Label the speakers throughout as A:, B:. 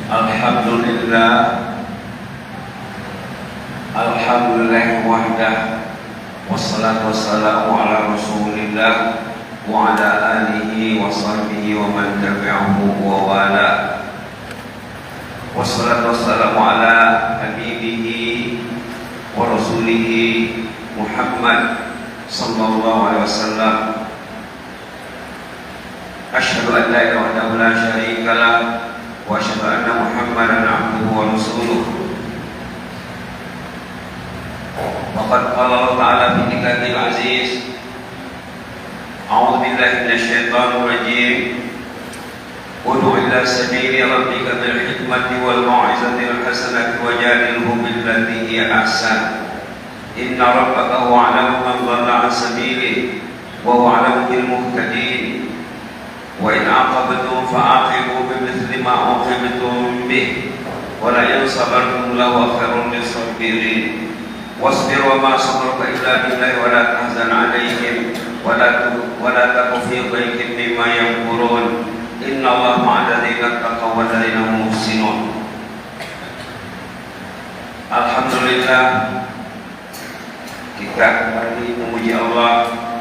A: Alhamdulillah, alhamdulillah wahdah, wassalatu wassalamu ala rasulillah wa ala alihi wa sahbihi wa man tabi'ahu wa wala. Wassalatu wassalamu ala habibihi wa rasulihi Muhammad sallallahu alaihi wasallam. Asyhadu an la ilaha illallah la syarika lah wa asyhadu anna Muhammadan abduhu wa rasuluh. Waqad qala Allah ta'ala fi kitabihil aziz, a'udzu billahi minasy syaithanir rajim. Ud'u ila sabili rabbika bil hikmati wal mau'izatil hasanati wajadilhum billati hiya ahsan. Inna rabbaka huwa a'lamu man dhalla 'an sabilihi wa huwa a'lamu bil muhtadin. Wa in aqabtum fa'aqibu bimithli ma uqibtum bih wa la in sabartum lahu khairun lis-sabirin. Wasbir wa ma sabruka illa billahi wa la tahzan 'alaihim wa la taku fi dhayqin mimma yamkurun. Innallaha ma'al ladzina taqaw wal ladzina hum muhsinun. Alhamdulillah, kita kembali memuji Allah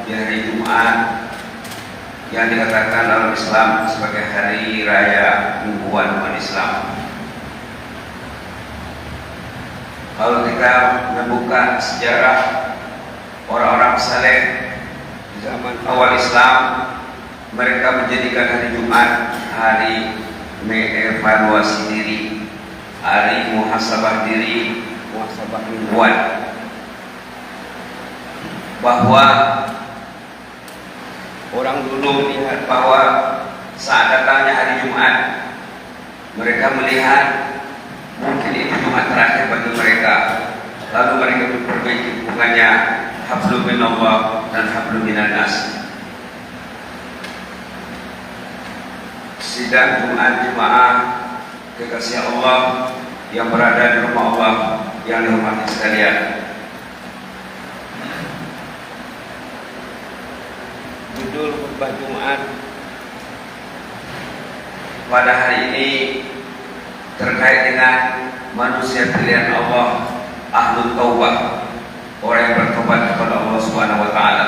A: di hari Jumat yang dikatakan dalam Islam sebagai hari raya mingguan umat Islam. Kalau kita membuka sejarah orang-orang saleh di zaman awal Islam, mereka menjadikan hari Jumat hari mengevaluasi diri, hari muhasabah diri, muhasabah mingguan, bahwa orang dulu melihat bahwa saat datangnya hari Jumat, mereka melihat mungkin itu Jumat terakhir bagi mereka. Lalu mereka memperbaiki hubungannya hablum minallah dan hablum minan nas. Sidang Jumat jemaah kekasih Allah yang berada di rumah Allah yang dihormati sekalian. Judul khutbah Jumat pada hari ini terkait dengan manusia pilihan Allah, ahlul taubah, orang yang bertobat kepada Allah Subhanahu wa taala.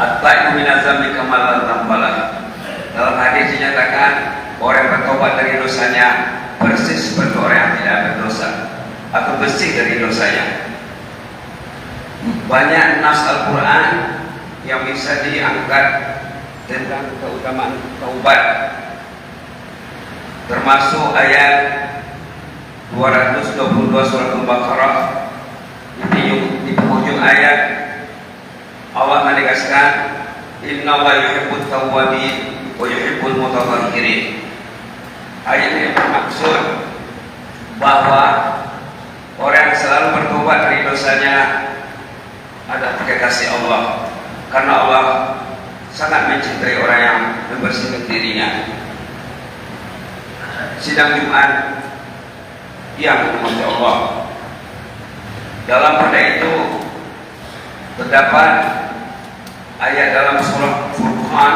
A: At-taibu min azami kama la dzambalah. Dalam hadis dinyatakan orang yang bertobat dari dosanya persis seperti orang yang tidak berdosa atau bersih dari dosanya. Banyak nas Al-Quran yang bisa diangkat tentang keutamaan taubat, termasuk ayat 222 surat Al-Baqarah. Di penghujung ayat Allah menegaskan, innallaha yuhibbut tawwabin wa yuhibbul mutatahhirin. Ayat ini bermaksud bahwa orang yang selalu bertobat dari dosanya adalah kekasih Allah, karena Allah sangat mencintai orang yang membersihkan dirinya. Sidang Jumat yang dirahmati Allah, dalam pada itu terdapat ayat dalam surah Furqan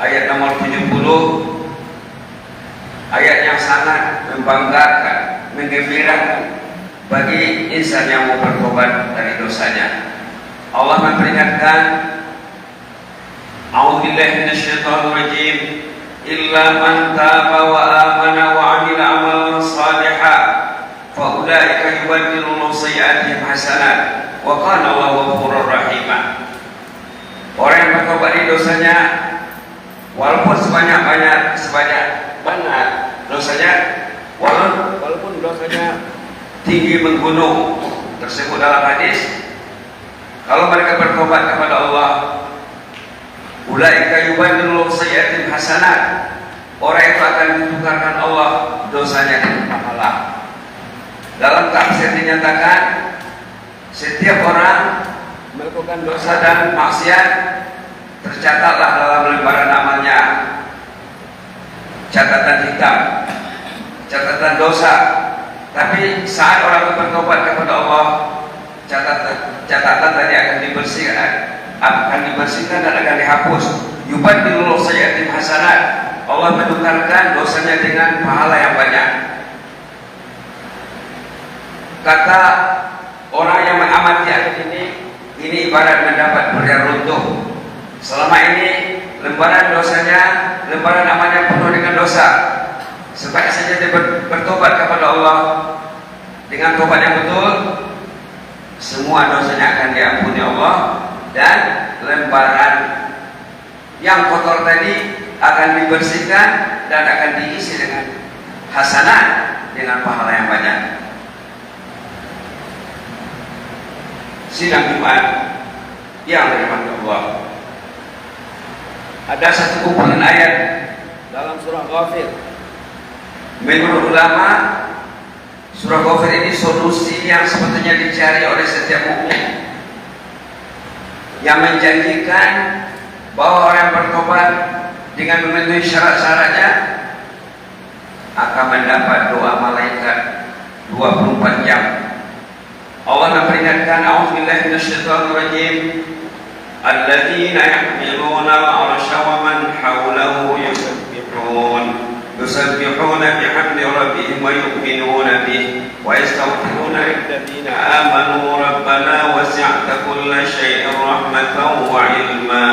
A: ayat nomor 70, ayat yang sangat membanggakan, menggembirakan bagi insan yang mau bertobat dari dosanya. Allah memperingatkan, a'udzubillahi minasyaitonir rajim, illa man taba wa amana wa 'amila 'amalan shalihan fa ulaika yubaddilullahu sayyi'atihim hasanat wa kana Allahu ghafurur rahim. Orang yang bertobat dari dosanya, walaupun sebanyak dosanya, walaupun dosanya tinggi menggunung, tersebut dalam hadis, kalau mereka bertobat kepada Allah, ulaika yubaddilullahu sayyi'atihim hasanat, orang itu akan ditukarkan Allah dosanya dengan pahala. Dalam tafsir dinyatakan, setiap orang melakukan dosa dan maksiat tercatatlah dalam lembaran amalnya catatan hitam, catatan dosa. Tapi saat orang bertobat kepada Allah, catatan tadi akan dibersihkan dan akan dihapus. Yubaddilullahu sayyi'atihim hasanat, Allah menukarkan dosanya dengan pahala yang banyak. Kata orang yang mengamati ayat ini ibarat mendapat durian runtuh. Selama ini lembaran dosanya, lembaran amalnya penuh dengan dosa. Sebaik saja dia bertobat kepada Allah dengan tobat yang betul, semua dosanya akan diampuni Allah, dan lembaran yang kotor tadi akan dibersihkan dan akan diisi dengan hasanah, dengan pahala yang banyak. Sidang Jumat yang dirahmati Allah, ada satu kumpulan ayat dalam surah Ghafir. Menurut ulama, surah Ghafir ini solusi yang sebetulnya dicari oleh setiap mukmin, yang menjanjikan bahwa orang bertobat dengan memenuhi syarat-syaratnya akan mendapat doa malaikat 24 jam. Allah memperingatkan, a'udzubillahi minasyaitonir rajim, alladzina yahmiluna al-'arsya wa man hawlahu yusabbihuna bihamdi rabbihim wa yu'minuna bihi wa yastaghfiruna lilladzina amanu rabbana wasi'ta kulla shay'in rahmatan wa 'ilma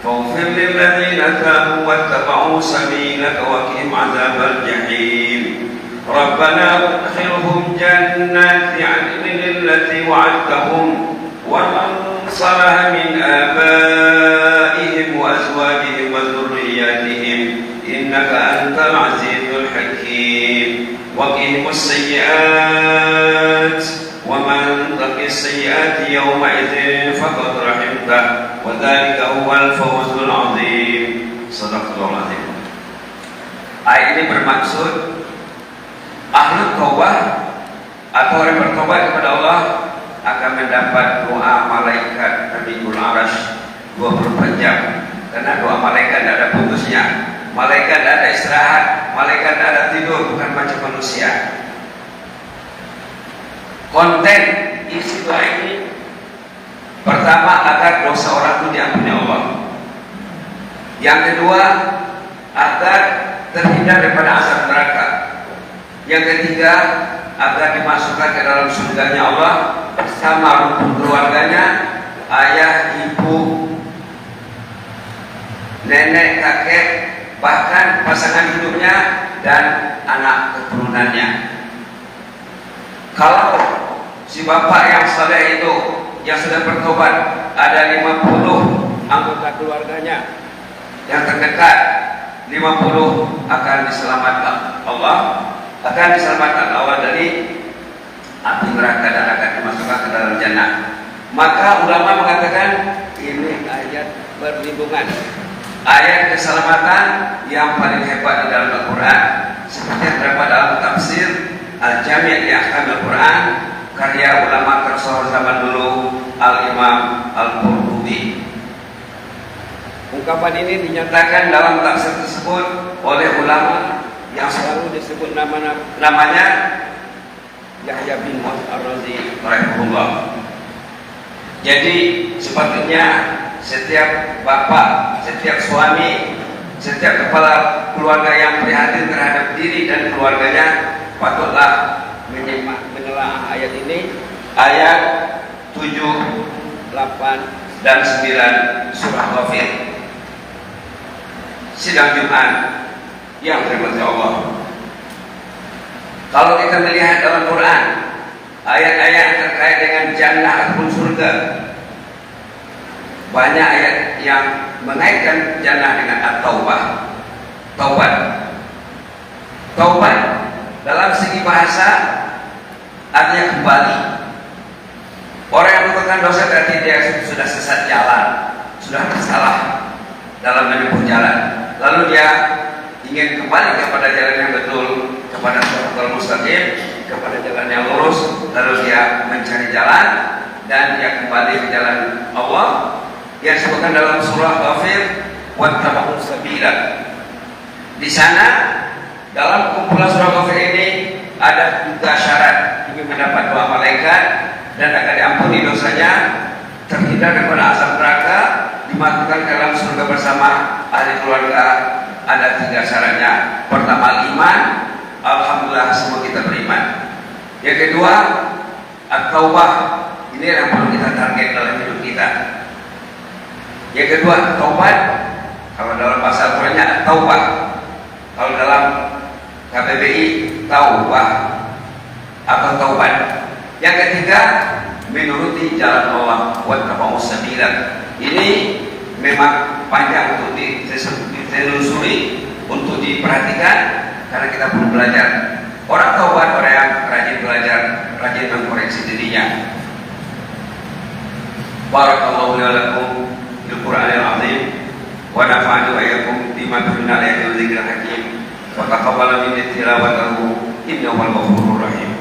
A: faghfir lilladzina tabu wattaba'u sabilaka wa qihim 'adzabal jahim rabbana adkhilhum jannati 'adnin allati wa'adtahum wa man salaha min abaihim wa azwajihim wa dhurriyyatihim innaka antal azizul hakim wa qihimus sayyi'at wa man taqis sayyi'ati yawma idzin faqad rahimtah wa dzalika huwal fawzul 'azim. Shadaqallahu azim. Ayat ini bermaksud ahli taubat atau orang bertobat kepada Allah akan mendapat doa malaikat Rabbul Arasy 24 jam. Karena doa malaikat tidak ada putusnya. Malaikat tidak ada istirahat, malaikat tidak ada tidur, bukan macam manusia. Konten isi doa ini, pertama agar dosa orang itu diampuni Allah. Yang kedua, agar terhindar daripada azab neraka. Yang ketiga, agar dimasukkan ke dalam surganya Allah bersama rukun keluarganya, ayah, ibu, nenek, kakek, bahkan pasangan hidupnya dan anak keturunannya. Kalau si bapak yang saleh itu yang sudah bertobat ada 50 anggota keluarganya yang terdekat, 50 akan diselamatkan Allah dari api neraka dan akan dimasukkan ke dalam jannah. Maka ulama mengatakan ini ayat perlindungan, ayat keselamatan yang paling hebat di dalam Al-Quran, seperti yang terdapat dalam tafsir Al-Jami' li Ahkamil Quran karya ulama tersohor zaman dulu Al-Imam Al-Qurtubi. Ungkapan ini dinyatakan dalam tafsir tersebut oleh ulama yang selalu disebut namanya Yahya bin Mu'adz Ar-Razi rahimahullah. Jadi sepatutnya setiap bapak, setiap suami, setiap kepala keluarga yang prihatin terhadap diri dan keluarganya patutlah menelaah ayat ini, ayat 7, 8, dan 9 surah Ghafir. Sidang Jumat yang dirahmati Allah, kalau kita melihat dalam Quran ayat-ayat terkait dengan jannah ataupun surga, banyak ayat yang mengaitkan jannah dengan at-taubah. Taubat dalam segi bahasa artinya kembali. Orang yang melakukan dosa berarti dia sudah sesat jalan, sudah bersalah dalam menempuh jalan, lalu dia ingin kembali kepada jalan yang betul, kepada shiratal mustaqim, kepada jalan yang lurus, lalu dia mencari jalan dan dia kembali ke jalan Allah yang disebutkan dalam surah Ghafir, wattaba'u sabila. Di sana dalam kumpulan surah Ghafir ini ada 3 syarat ingin mendapat doa malaikat dan akan diampuni dosanya, terhindar daripada azab neraka, dimasukkan ke dalam surga bersama ahli keluarga, ada 3 syaratnya. Pertama iman, alhamdulillah semua kita beriman. Yang kedua, at-taubah. Ini yang perlu kita target dalam hidup kita. Yang kedua, taubat. Kalau dalam bahasa Al-Qur'annya taubat. Kalau dalam KBBI taubah atau taubat. Yang ketiga, menuruti jalan Allah, wattaba'us sabila. Ini memang panjang untuk ditelusuri, untuk diperhatikan karena kita perlu belajar. Orang taubat orang yang rajin belajar, rajin mengkoreksi dirinya. Barakallahu lakum fil Qur'anil azim wa nafa'ani wa iyyakum bima fihi min ayatil dzikril hakim wa taqabbal minni tilawatahu innahu al-ghafurur rahim.